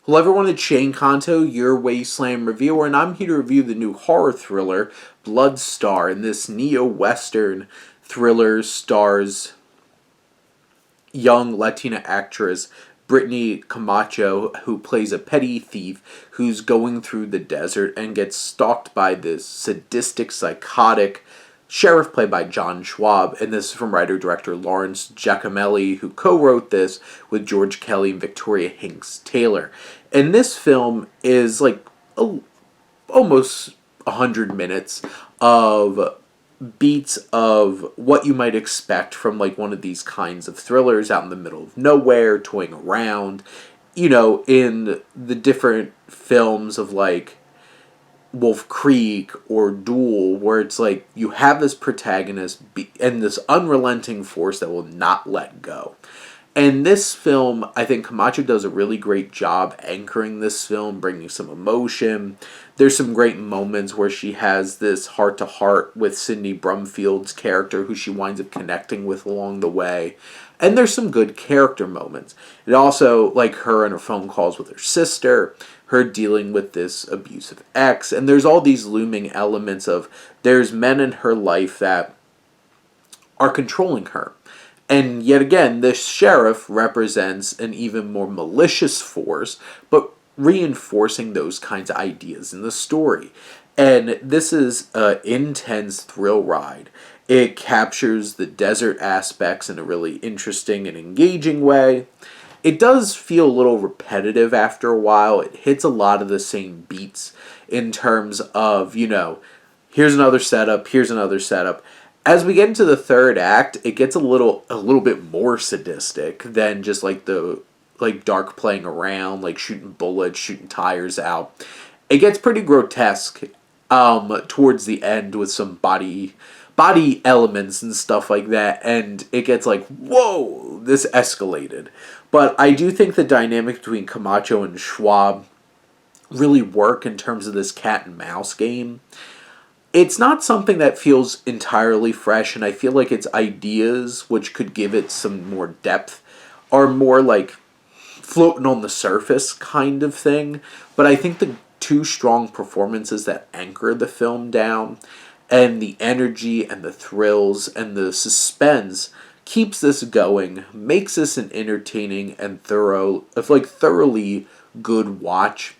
Hello everyone, it's Shane Kanto, your Wasteland reviewer, and I'm here to review the new horror thriller, Bloodstar. And this neo-western thriller stars young Latina actress Brittany Camacho, who plays a petty thief who's going through the desert and gets stalked by this sadistic, psychotic sheriff played by John Schwab. And this is from writer-director Lawrence Giacomelli, who co-wrote this with George Kelly and Victoria Hinks Taylor. And this film is like almost 100 minutes of beats of what you might expect from like one of these kinds of thrillers out in the middle of nowhere, toying around, in the different films of like Wolf Creek or Duel, where it's like you have this protagonist and this unrelenting force that will not let go. And this film, I think Camacho does a really great job anchoring this film, bringing some emotion. There's some great moments where she has this heart-to-heart with Sidney Brumfield's character, who she winds up connecting with along the way. And there's some good character moments. It also, like her and her phone calls with her sister, her dealing with this abusive ex, and there's all these looming elements of there's men in her life that are controlling her. And yet again, this sheriff represents an even more malicious force, but reinforcing those kinds of ideas in the story. And this is an intense thrill ride. It captures the desert aspects in a really interesting and engaging way. It does feel a little repetitive after a while. It hits a lot of the same beats in terms of, here's another setup, here's another setup. As we get into the third act, it gets a little bit more sadistic than just like the dark playing around, like shooting bullets, shooting tires out. It gets pretty grotesque towards the end with some body elements and stuff like that, and it gets like, whoa, this escalated. But I do think the dynamic between Camacho and Schwab really work in terms of this cat and mouse game. It's not something that feels entirely fresh, and I feel like its ideas, which could give it some more depth, are more like floating on the surface kind of thing. But I think the two strong performances that anchor the film down, and the energy and the thrills and the suspense, keeps this going, makes this an entertaining and thoroughly good watch.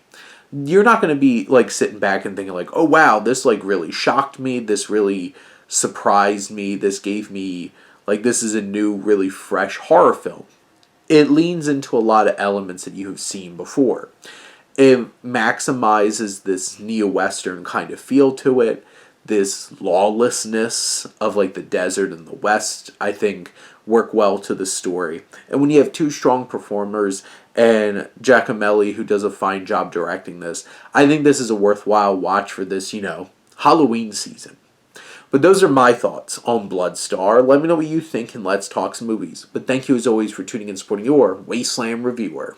You're not going to be like sitting back and thinking like, oh wow, this like really shocked me, this really surprised me, this gave me like, this is a new really fresh horror film. It leans into a lot of elements that you have seen before. It maximizes this neo-western kind of feel to it. This lawlessness of like the desert and the West, I think, work well to the story. And when you have two strong performers and Giacomelli, who does a fine job directing this, I think this is a worthwhile watch for this, Halloween season. But those are my thoughts on Bloodstar. Let me know what you think and let's talk some movies. But thank you as always for tuning in and supporting your Wasteland reviewer.